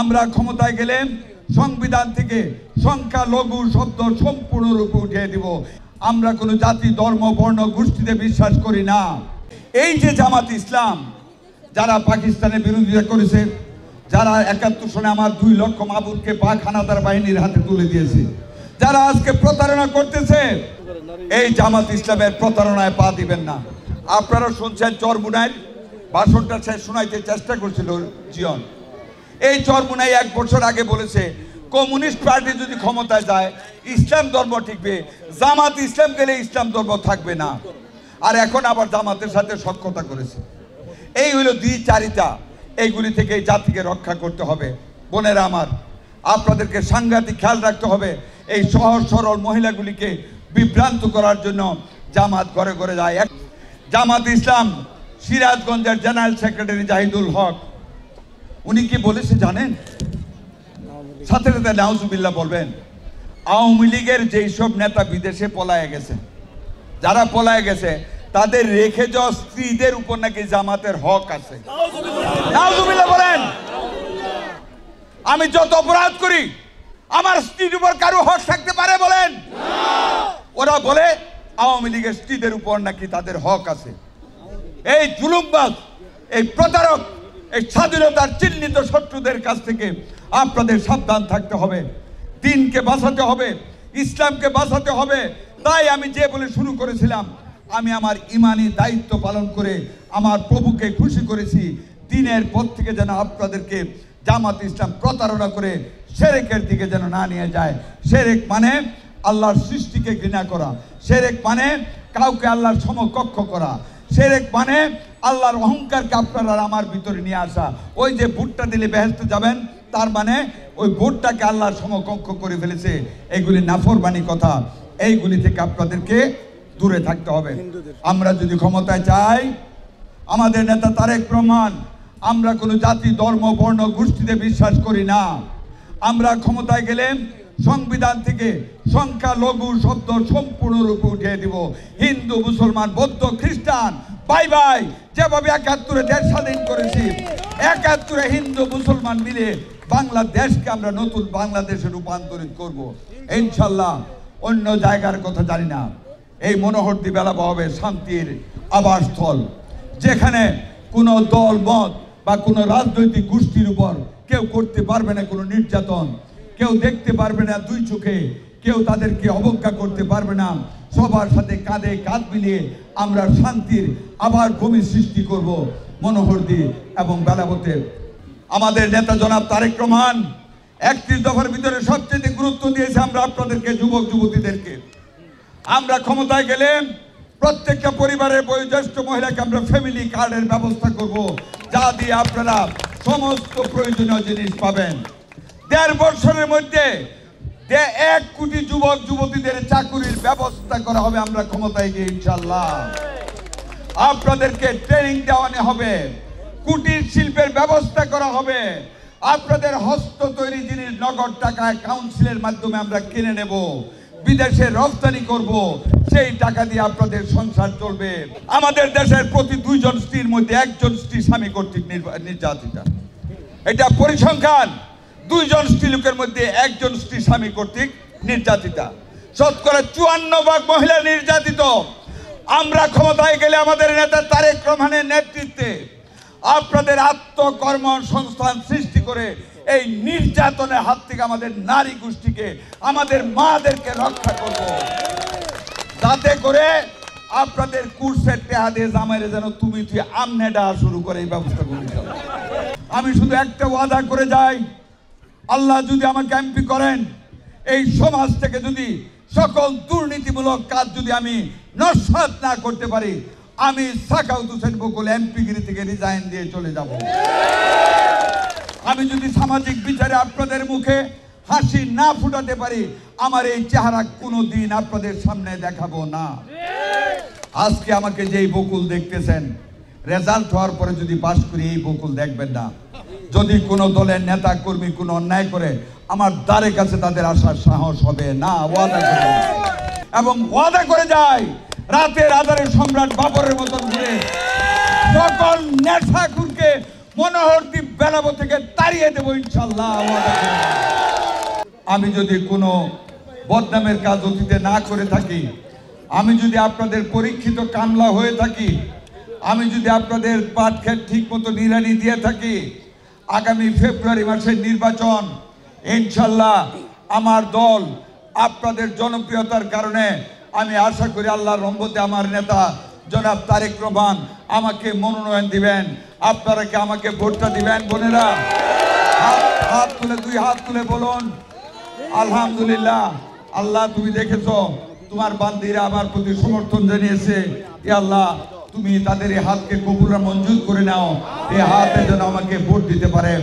আমরা ক্ষমতায় গেলে সংবিধান থেকে সংখ্যালঘু শব্দ সম্পূর্ণরূপে উঠিয়ে দিব। আমরা কোনো জাতি ধর্ম বর্ণ গোষ্ঠীতে বিশ্বাস করি না। এই যে জামাত ইসলাম যারা পাকিস্তানের বিরোধিতা করেছে, যারা ৭১ সনে আমার ২ লক্ষ মাবুদকে পাক হানাদার বাহিনীর হাতে তুলে দিয়েছে, যারা আজকে প্রতারণা করতেছে, এই জামাত ইসলামের প্রতারণায় পা দিবেন না। আপনারা শুনছেন চরমুনাইর ভাষণটা সে শোনাইতে চেষ্টা করছিল জিয়ন। এই চরমুনাই ১ বছর আগে বলেছে কমিউনিস্ট পার্টি যদি ক্ষমতায় যায় ইসলাম ধর্ম টিকবে, জামাত ইসলাম গেলে ইসলাম ধর্ম থাকবে না। আর এখন আবার জামাতের সাথে সখ্যতা করেছে। এই হলো দ্বিচারিতা। এইগুলি থেকে এই জাতিকে রক্ষা করতে হবে। বোনেরা আমার, আপনাদেরকে সাংঘাতিক খেয়াল রাখতে হবে। এই সহজ সরল মহিলাগুলিকে বিভ্রান্ত করার জন্য জামাত ঘরে ঘরে যায়। জামাত ইসলাম সিরাজগঞ্জের জেনারেল সেক্রেটারি জাহিদুল হক উনি কি বলেছে জানেন? সাথে সাথে নাউজুবিল্লাহ বলবেন। আওয়ামী লীগের যেই সব নেতা বিদেশে পলায়ে গেছে, যারা পলায়ে গেছে তাদের রেখে যাওয়া স্ত্রীদের উপর নাকি জামাতের হক আছে। নাউজুবিল্লাহ বলেন। আমি যত অপরাধ করি আমার স্ত্রীর উপর কারো হক থাকতে পারে বলেন? ওরা বলে আওয়ামী লীগের স্ত্রীদের উপর নাকি তাদের হক আছে। এই জুলুমবাজ, এই প্রতারক, এই স্বাধীনতার চিহ্নিত শত্রুদের কাছ থেকে আপনাদের সাবধান থাকতে হবে। দিনকে বাঁচাতে হবে, ইসলামকে বাঁচাতে হবে। তাই আমি যে বলে শুরু করেছিলাম, আমি আমার ইমানি দায়িত্ব পালন করে আমার প্রভুকে খুশি করেছি। দিনের পথ থেকে যেন আপনাদেরকে জামাত ইসলাম প্রতারণা করে শিরকের দিকে যেন না নিয়ে যায়। শিরক মানে আল্লাহর সৃষ্টিকে ঘৃণা করা, শিরক মানে কাউকে আল্লাহর সমকক্ষ করা, শিরক মানে আল্লাহর অহংকারকে আপনারা আমার ভিতরে নিয়ে আসা। ওই যে ভোটটা দিলে বেহেশতে যাবেন, তার মানে ওই ভোটটাকে আল্লাহর সমকক্ষ করে ফেলেছে। এইগুলি নাফরমানি কথা। এইগুলি থেকে আপনাদেরকে দূরে থাকতে হবে। আমরা যদি ক্ষমতায় চাই, আমাদের নেতা তারেক রহমান, আমরা কোনো জাতি ধর্ম বর্ণ গোষ্ঠীতে বিশ্বাস করি না। আমরা ক্ষমতায় গেলে সংবিধান থেকে সংখ্যালঘু শব্দ সম্পূর্ণরূপে উঠিয়ে দিব। হিন্দু মুসলমান বৌদ্ধ খ্রিস্টান বাই বাই। যেভাবে ৭১-এ দেশ স্বাধীন করেছি, ৭১-এ হিন্দু মুসলমান মিলে বাংলাদেশকে আমরা নতুন বাংলাদেশে রূপান্তরিত করব ইনশাল্লাহ। অন্য জায়গার কথা জানি না। এই মনোহরদী বেলাবা হবে শান্তির আবাসস্থল, যেখানে কোনো দল মত বা কোনো রাজনৈতিক গোষ্ঠীর উপর কেউ করতে পারবে না কোনো নির্যাতন, কেউ দেখতে পারবে না ২ চোখে, কেউ তাদেরকে অবজ্ঞা করতে পারবে না। সবার সাথে কাঁধে কাঁধ মিলিয়ে আমরা শান্তির আবার ভূমি সৃষ্টি করব মনোহরদী এবং বেলাবতে। আমাদের নেতা জনাব তারেক রহমান ৩১ দফার ভিতরে সবচেয়ে গুরুত্ব দিয়েছে আমরা আপনাদেরকে, যুবক যুবতীদেরকে। আমরা ক্ষমতায় গেলে প্রত্যেকটা পরিবারের বয়োজ্যেষ্ঠ মহিলাকে আমরা ফ্যামিলি কার্ডের ব্যবস্থা করব, যা দিয়ে আপনারা সমস্ত প্রয়োজনীয় জিনিস পাবেন। ১.৫ বছরের মধ্যে ১ কোটি যুবক যুবতীদের চাকুরির ব্যবস্থা করা হবে আমরা ক্ষমতায় গিয়ে ইনশাল্লাহ। আপনাদেরকে ট্রেনিং দেওয়ানো হবে, কুটির শিল্পের ব্যবস্থা করা হবে। আপনাদের হস্ত তৈরি জিনিস নগদ টাকায় কাউন্সিলের মাধ্যমে আমরা কিনে নেব, বিদেশে রপ্তানি করব, সেই টাকা দিয়ে আপনাদের সংসার চলবে। আমাদের দেশের প্রতি ২ জন স্ত্রীর মধ্যে ১ জন স্ত্রী স্বামী কর্তৃক নির্যাতিতা। এটা পরিসংখ্যান। ২ জন স্ত্রী লোকের মধ্যে ১ জন স্ত্রী স্বামী কর্তৃক নির্যাতিতা। শতকরা ৫৪% মহিলা নির্যাতিত। আমরা ক্ষমতায় গেলে আমাদের নেতা তারেক রহমানের নেতৃত্বে আপনাদের আত্মকর্মসংস্থান সৃষ্টি করে এই নির্যাতনের হাত থেকে আমাদের নারী গোষ্ঠীকে, আমাদের মাদেরকে রক্ষা করব, যাতে করে আপনাদের কুর্সের টেহা দিয়ে জামাইরে যেন তুই আমনে ডাহা শুরু করে এই ব্যবস্থা করে। আমি শুধু একটা ওয়াদা করে যাই, আল্লাহ যদি আমাকে এমপি করেন, এই সমাজ থেকে যদি সকল দুর্নীতিমূলক কাজ যদি আমি নস্যাৎ না করতে পারি, আমি সাখাওয়াত হোসেন বকুল এমপিগিরি থেকে রিজাইন দিয়ে চলে যাব। আমি যদি সামাজিক বিচারে আপনাদের মুখে হাসি না ফুটাতে পারি, আমার এই চেহারা কোনোদিন আপনাদের সামনে দেখাবো না। আজকে আমাকে যেই বকুল দেখতেছেন, রেজাল্ট হওয়ার পরে যদি পাস করি এই বকুল দেখবেন না। যদি কোনো দলের নেতা কর্মী কোনো অন্যায় করে, আমার দ্বারে কাছে তাদের আসার সাহস হবে না। ওয়াদা করে এবং ওয়াদা করে যায়, রাতের আধারে সম্রাট বাবরের মতন ঘুরে সকল নেশাখুরকে মনোহরদীপ বেনাবো থেকে তাড়িয়ে দেবো ইনশাল্লাহ। আমি যদি কোনো বদনামের কাজ অতীতে না করে থাকি, আমি যদি আপনাদের পরীক্ষিত কামলা হয়ে থাকি, আমি যদি আপনাদের পাট খেত ঠিক মতো নিড়ানি দিয়ে থাকি, আগামী ফেব্রুয়ারি মাসের নির্বাচন ইনশাল্লাহ আমার দল আপনাদের জনপ্রিয়তার কারণে আমি আশা করি আল্লাহর রহমতে আমার নেতা জনাব তারেক রহমান আমাকে মনোনয়ন দিবেন। আপনারা কি আমাকে ভোটটা দিবেন বোনেরা? হাত তুলে, দুই হাত তুলে বলুন আলহামদুলিল্লাহ। আল্লাহ তুমি দেখেছো তোমার বান্দিরা আমার প্রতি সমর্থন জানিয়েছে। এ আল্লাহ তুমি তাদের এই হাতকে কবুল আর মঞ্জুর করে নাও, এই হাতে যেন আমাকে ভোট দিতে পারেন।